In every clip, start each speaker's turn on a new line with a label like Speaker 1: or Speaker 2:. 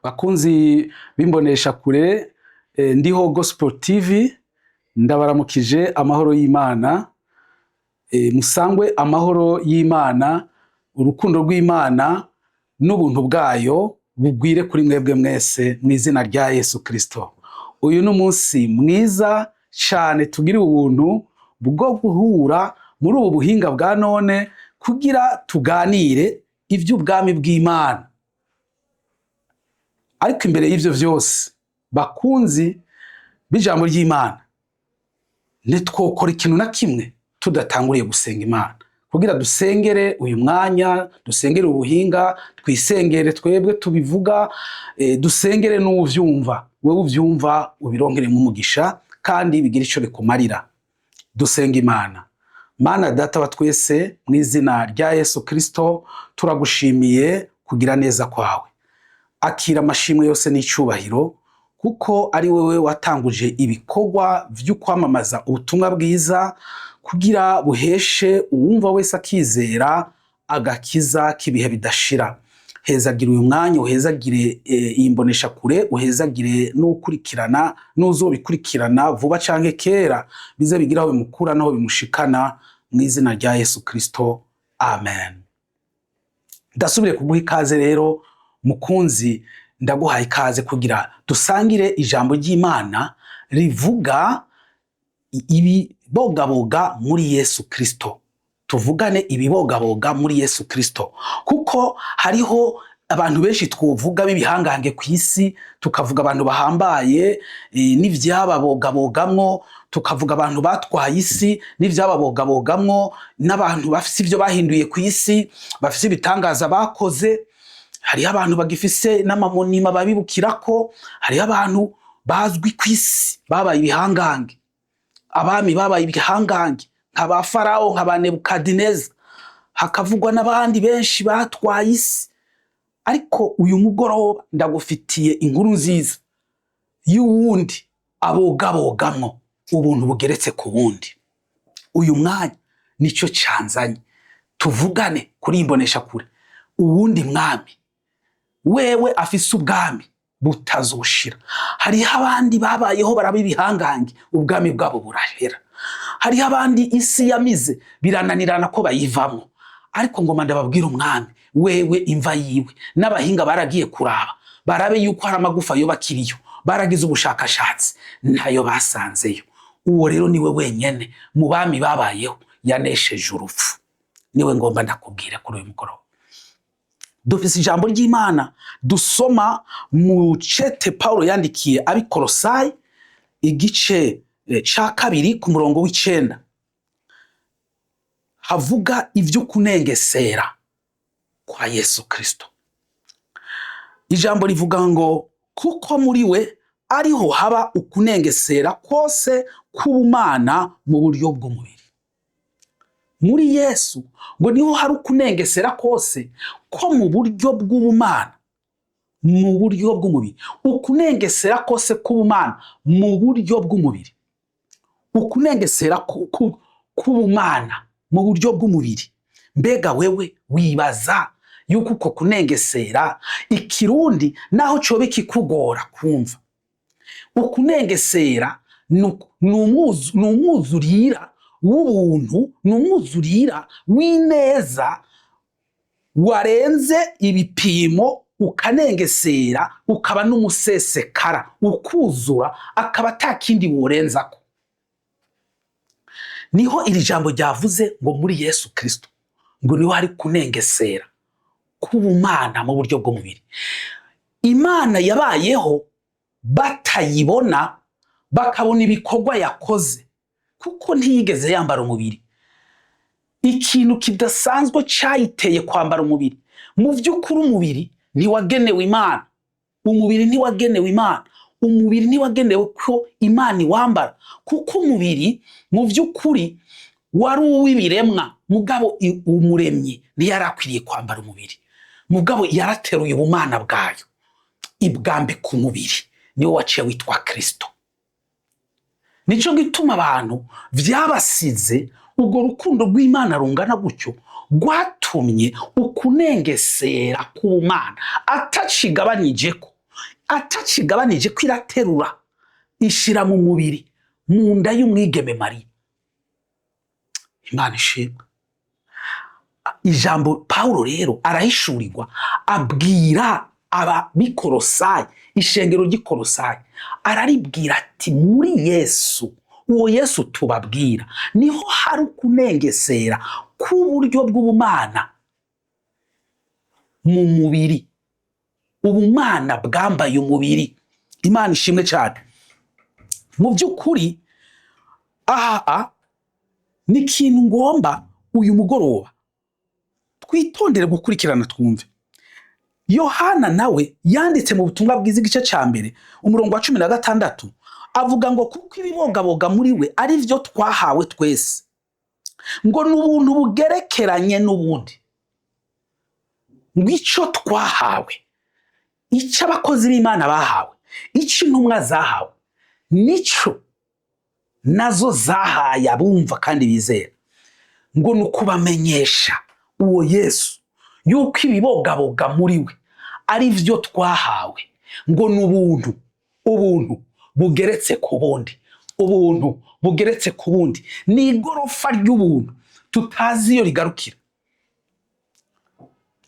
Speaker 1: bakunzi bimbonesha kure ndiho Gospel TV ndabaramukije amahoro y'Imana, musangwe amahoro y'Imana, urukundo rw'Imana n'ubuntu bwayo bugwire kuri mwebwe mwese mu izina rya Yesu Kristo. Uyu n'umunsi mwiza cyane tugira ubuntu bwo guhura muri ubu buhinga bwa none kugira tuganire iby'ubwami bw'Imana. Ariko imbere y'ivyo vyose bakunzi b'ijambo ry'Imana, ntitwokora ikintu na kimwe tudatanguriye gusenga Imana kugira dusengere uyu mwanya, dusengere ubuhinga, twisengere twebwe tubivuga, dusengere n'uvyumva. Wewe uvyumva ubironkere nk'umugisha kandi bigira ico bikumarira. Dusenga Imana. Mana Data wa twese, mu izina rya Yesu Kristo turagushimiye kugira neza kwawe. Akira amashimwe yose n'icubahiro kuko ari wewe watanguje ibikorwa vyo kwamamaza ubutumwa bwiza kugira buheshe uwumva wese akizera agakiza kibihe bidashira. Hezagire uyu mwanya, uhezagire imbonesha kure, uhezagire n'ukurikirana n'uzobikurikirana vuba canke kera, bize bigiraho bimukura naho bimushikana mu izina rya Yesu Kristo. Amen. Ndasubire kuguha ikaze rero mukunzi, ndaguhaye ikaze kugira dusangire ijambo ry'Imana rivuga ibibogaboga muri Yesu Kristo. Tuvugane ibibogaboga muri Yesu Kristo kuko hariho abantu benshi twovuga b'ibihangange ku isi, tukavuga abantu bahambaye n'ivyababogabogamwo, tukavuga abantu batwaye isi n'ivyababogabogamwo, n'abantu bafise ivyo bahinduye ku isi, bafise ibitangaza bakoze. Hariho abantu bagifise n'amamonima babibukirako, hariho abantu bazwi ku isi babaye ibihangange, abami babaye ibihangange nk'aba Farawo, nk'aba Nebukadineza, hakavugwa n'abandi benshi batwaye isi. Ariko uyu mugoroba ndagufitiye inkuru nziza y'uwundi abogabogamwo ubuntu bugeretse ku bundi. Uyu mwanya nico canzanye tuvugane kuri imbonesha kure, uwundi mwami wewe afise ubwami butazoshira. Hariho abandi babayeho baraba ibihangange ubwami bwabo burahera, hariho abandi isi yamize birananirana ko bayivamwo, ariko ngoma ndababwira umwami wewe imva yiwe n'abahinga baragiye kuraba barabe yuko hari amagufa yo bakiriyo, baragize ubushakashatsi ntayo basanzeyo. Uwo rero niwe wenyene mu bami babayeho yanesheje urupfu, niwe ngomba ndakubwira kuri uyu mugoroba. Dufise ijambo ry'Imana dusoma mu cete Paulo yandikiye abikolosayi igice ca kabiri ku murongo w'icenda, havuga ivyo kunengesera kwa Yesu Kristo. Ijambo rivuga ngo kuko muri we ariho haba ukunengesera kose k'ubumana mu buryo bw'umubiri. Muri Yesu ngo niho hari ukunengesera kose ko mu buryo bw'ubumana mu buryo bw'umubiri. Ukunengesera kose k'ubumana mu buryo bw'umubiri, ukunengesera k'ubumana mu buryo bw'umubiri. Mbega wewe wibaza yuko uko kunengesera ikirundi naho cobe kikugora kumva? Ukunengesera n'umwuzurira w'ubuntu, n'umwuzurira w'ineza warenze ibipimo, ukanengesera ukaba n'umusesekara, ukuzura akaba atakindi worenzako. Niho iri jambo ryavuze ngo muri Yesu Kristo ngo niho hari kunengesera k'ubumana mu buryo bw'umubiri. Imana yabayeho batayibona, bakabona ibikorwa yakoze kuko ntiyigeze yambara umubiri. Ikintu kidasanzwe cyayiteye kwambara umubiri. Mu vy'ukuri umubiri ntiwagenewe Imana, umubiri ntiwagenewe Imana, umubiri ntiwagenewe ko Imana iwambara, kuko umubiri mu vy'ukuri wari uw'ibiremwa, mugabo umuremyi ntiyarakwiriye kwambara umubiri, mugabo yarateruye ubumana bwayo ibwambika umubiri, niwe waciye witwa Kristo. Nico gituma abantu vyabasize ubwo rukundo rw'Imana rungana gutyo rwatumye ukunengesera k'Imana atacigabanijeko atacigabanije ko iraterura ishira mu mubiri mu nda y'umwigeme Mariya. Imana ishimwe. Ijambo Pawulo rero arahishurirwa abwira ab'Ikolosayi, ishengero ry'Ikolosayi, araribwira ati muri Yesu, uwo Yesu tubabwira niho hari kunengesera k'uburyo bw'ubumana mu mubiri. Ubumana bwambaye umubiri. Imana ishimwe cyane. Mu by'ukuri ni ikintu ngomba uyu mugoroba twitondere gukurikirana twumve. Yohana nawe yanditse mu butumwa bwiza igice cya mbere umurongo wa 16 avuga ngo kuko ibibogaboga muri we ari byo twahawe twese, ngo n'ubuntu bugerekeranye n'ubundi. Ngicyo twahawe, icyo abakozi b'Imana bahawe, icyo intumwa zahawe, nico nazo zahaye abumva kandi bizera, ngo nukubamenyesha uwo Yesu yuko ibibogaboga muri we ari byo twahawe, ngo n'ubuntu, ubuntu bugeretse ku bundi, ubuntu bugeretse ku bundi, ni igorofa ry'ubuntu tutazi iyo rigarukira.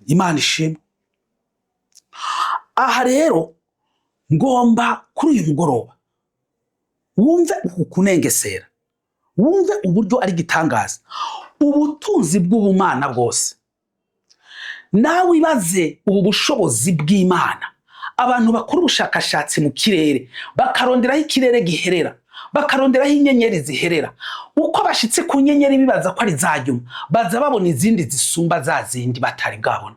Speaker 1: Imana ishimwe. Aha rero ngomba kuri uyu mugoroba wumve ukunengesera, wumve uburyo ari gitangaza ubutunzi bw'ubumana bwose. Nawe ibaze ubu bushobozi bw'Imana. Abantu bakora ubushakashatsi mu kirere bakaronderaho ikirere giherera, bakaronderaho inyenyeri ziherera. Uko bashitse ku nyenyeri bibaza ko ari zajyuma, baza babona izindi zisumba za zindi batari bwabona.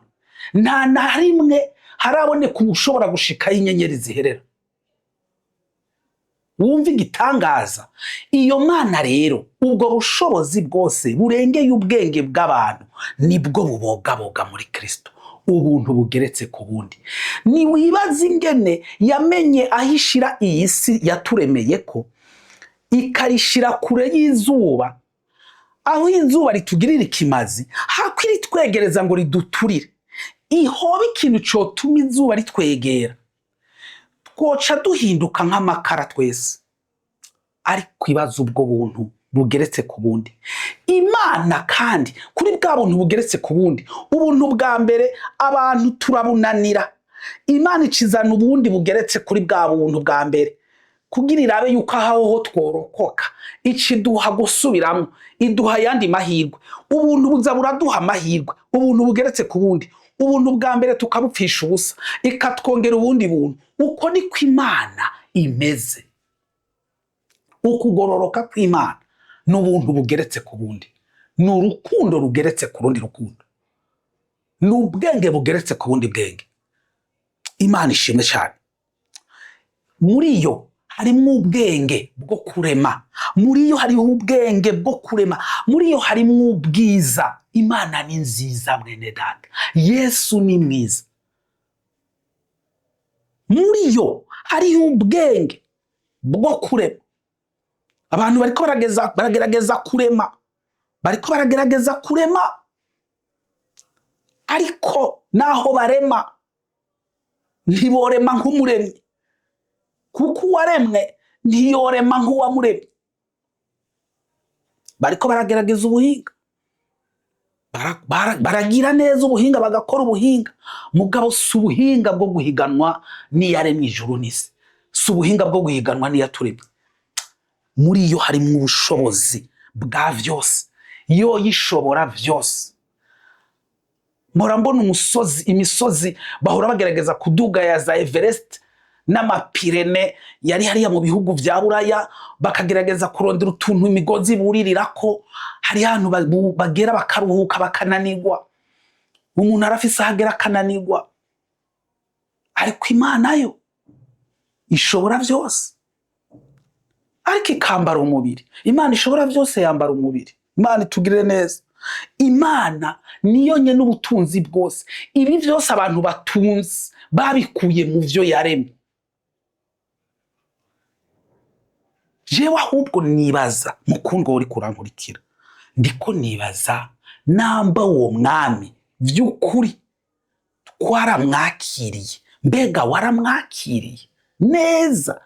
Speaker 1: Nta na rimwe haraboneka ushobora gushikaho inyenyeri ziherera. Wumva igitangaza. Iyo Mana rero ubwo bushobozi bwose burengeye ubwenge bw'abantu nibwo bubogaboga muri Kristo, ubuntu bugeretse ku bundi. Ni wibaza ingene yamenye ahishira iyi si yaturemeye ko ikarishira kure y'izuba, aho izuba ritugirira ikimazi, hakwiri twegereza ngo riduturire. Ihoba ikintu cyotuma izuba ritwegera, twoca duhinduka nk'amakara twese. Ariko ibaza ubwo buntu bugeretse ku bundi. Imana kandi kuri bwa buntu bugeretse ku bundi, ubuntu bwa mbere abantu turabunanira. Imana icizana ubundi bugeretse kuri bwa buntu bwa mbere kugira irabe yuko aho tworokoka, iciduha gusubiramo, iduha yandi mahirwe. Ubuntu buza buraduha amahirwe, ubuntu bugeretse ku bundi. Ubuntu bwa mbere tukabupfisha ubusa, ikatwongera ubundi buntu. Uko niko Imana imeze. Ukugororoka kw'Imana n'ubuntu bugeretse ku bundi, n'urukundo rugeretse ku rundi rukundo, n'ubwenge bugeretse ku bundi bwenge. Imana ishimwe cyane. Muri yo harimo ubwenge bwo kurema, muri yo hariho ubwenge bwo kurema, muri yo harimo ubwiza. Imana ni nziza mwene data, Yesu ni mwiza. Muri yo hariho ubwenge bwo kurema. Abantu bariko baragerageza kurema, bariko baragerageza kurema, ariko naho barema ntiborema nk'umuremyi, kuko uwaremwe ntiyorema nk'uwamuremye. Bariko baragerageza ubuhinga, baragira neza ubuhinga, bagakora ubuhinga, mugabo si ubuhinga bwo guhiganwa n'iyaremye ijuru n'isi, si ubuhinga bwo guhiganwa n'iyaturemye. Muri yo harimo ubushobozi bwa vyose, yo yishobora vyose. Mpora mbona imisozi bahora bagerageza kuduga ya za Everest n'amapirene yari hariya mu bihugu vya Buraya, bakagerageza kurondera utuntu imigozi buririrako. Hari ahantu bagera bakaruhuka bakananirwa, umuntu arafise ahagera akananirwa. Ariko Imana yo ishobora vyose, ariko ikambara umubiri. Imana ishobora vyose yambara umubiri. Imana itugirire neza. Imana niyo nyene ubutunzi bwose. Ibi vyose abantu batunze babikuye mu vyo yaremye. Jewe ahubwo nibaza, mukundwa uri kurankurikira, ndiko nibaza namba uwo mwami vy'ukuri twaramwakiriye mbega waramwakiriye neza?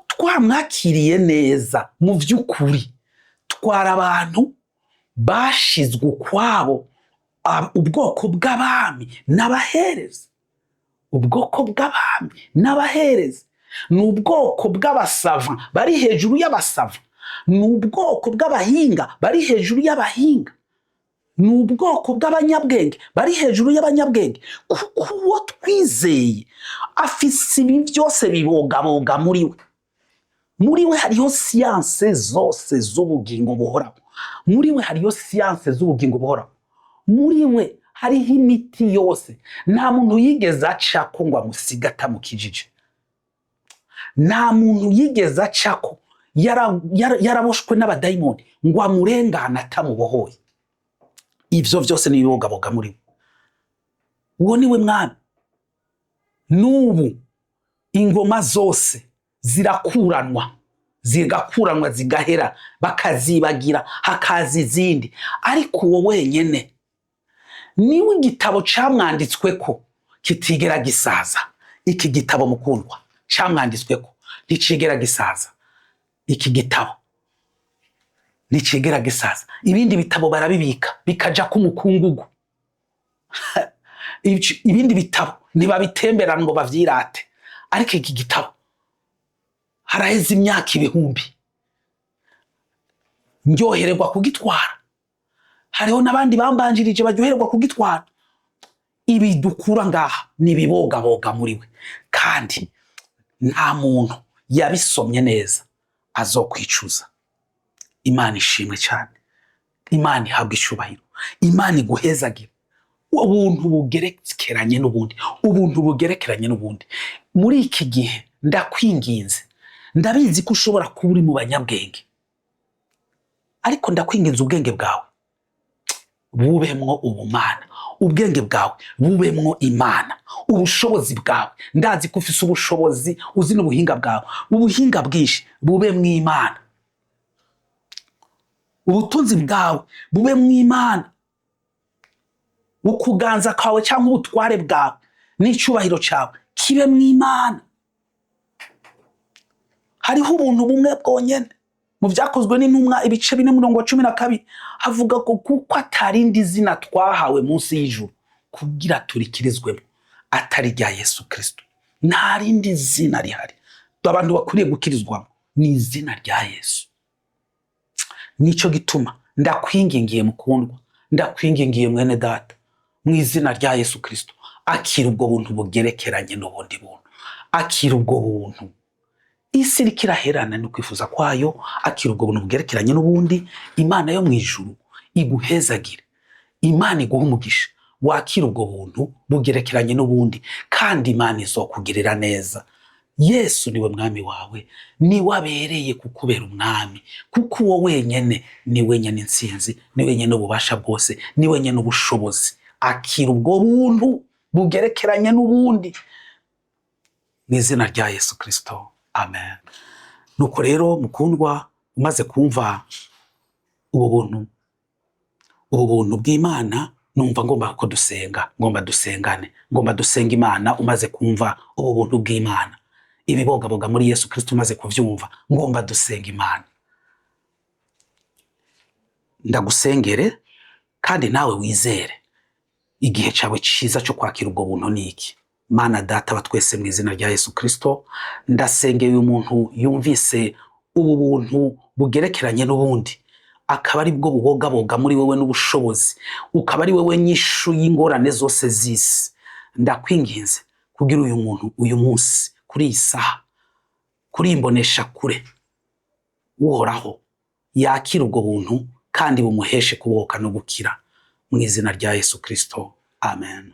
Speaker 1: Twamwakiriye neza mu by'ukuri. Twara abantu bashizwe ukwabo, ubwoko bw'abami n'abaherezi. Ubwoko bw'abami n'abaherezi ni ubwoko bw'abasava bari hejuru y'abasava, ni ubwoko bw'abahinga bari hejuru y'abahinga, ni ubwoko bw'abanyabwenge bari hejuru y'abanyabwenge. Kuko uwo twizeye afise ibi byose bibogaboga muri we. Muri we hariho siyanse zose z'ubugingo buhoraho. Muri we hariho siyanse z'ubugingo buhoraho. Muri we hariho imiti yose. Nta muntu yigeze acako ngo amusiga atamukijije. Nta muntu yigeze acako yaraboshwe n'abadayimoni ngo amurengane atamubohoye. Ivyo byose ni ibibogaboga muri we. Uwo ni we mwami. N'ubu ingoma zose zirakuranwa, zigakuranwa zigahera, bakazibagira, hakaza izindi. Ariko uwo wenyene niwe igitabo camwanditsweko kitigera gisaza. Iki gitabo mukundwa camwanditsweko nticigera gisaza. Iki gitabo nticigera gisaza. Ibindi bitabo barabibika bikaja ku mukungugu. Ibindi bitabo ntibabitemberana ngo bavyirate. Ariko iki gitabo haraheze imyaka ibihumbi ndyohererwa kugitwara. Hariho n'abandi bambanjirije baryohererwa kugitwara. Ibi dukura ngaha ni ibibogaboga muri we, kandi nta muntu yabisomye neza azokwicuza. Imana ishimwe cyane. Imana ihabwa icubahiro. Imana iguhezagira. Ubuntu bugerekeranye n'ubundi, ubuntu bugerekeranye n'ubundi. Muri iki gihe ndakwinginze, ndabizi ko ushobora kuba uri mu banyabwenge, ariko ndakwinginze ubwenge bwawe bubemwo ubumana, ubwenge bwawe bubemwo Imana, ubushobozi bwawe. Ndazi ko ufise ubushobozi, uzi n'ubuhinga bwawe. Ubuhinga bwinshi bubemwo Imana, ubutunzi bwawe bubemwo Imana, ukuganza kawe cyangwa ubutware bwawe n'icubahiro cyawe kibemwo Imana. Hariho ubuntu bumwe bwonyene mu byakozwe n'intumwa ibice 4:12 havuga ko kuko atarindi zina twahawe munsi y'ijuru kugira turikirizwemo atari rya Yesu Kristo. Nta rindi zina rihari abantu bakwiriye gukirizwamo, ni izina rya Yesu. Nico gituma ndakwingingiye mukundwa, ndakwingingiye mwene data, mu izina rya Yesu Kristo, akira ubwo buntu bugerekeranye n'ubundi buntu. Akira ubwo buntu. Isi iriko iraherana no kwifuza kwayo. Akira ubwo buntu bugerekeranye n'ubundi. Imana yo mwijuru iguhezagire. Imana iguha umugisha. Wakira ubwo buntu bugerekeranye n'ubundi, kandi Imana izokugirira neza. Yesu niwe mwami wawe, niwe abereye kukubera umwami, kuko uwo wenyene ni wenyene intsinzi, ni wenyene ububasha bwose, ni wenyene ubushobozi. Akira ubwo buntu bugerekeranye n'ubundi mu izina rya Yesu Kristo. Amen. Nuko rero mukundwa, umaze kumva ubu buntu bw'Imana, numva ngomba ko dusenga, ngomba dusengane, ngomba dusenga Imana. Umaze kumva ubu buntu bw'Imana, ibibogaboga muri Yesu Kristo umaze kuvyumva, ngomba dusenga Imana. Ndagusengere kandi nawe wizere igihe cyawe cyiza cyo kwakira ubwo buntu niki. Mana data wa twese, mu izina rya Yesu Kristo, ndasengeye uyu muntu yumvise ubu buntu bugerekeranye n'ubundi, akaba ari bwo bubogaboga muri wewe n'ubushobozi, ukaba ari wewe nyishu y'ingorane zose z'isi. Ndakwinginze kugira uyu muntu uyu munsi, kuri iyi saha, kuri imbonesha kure, uhoraho yakira ubwo buntu kandi bumuheshe kubohoka no gukira mu izina rya Yesu Kristo. Amen.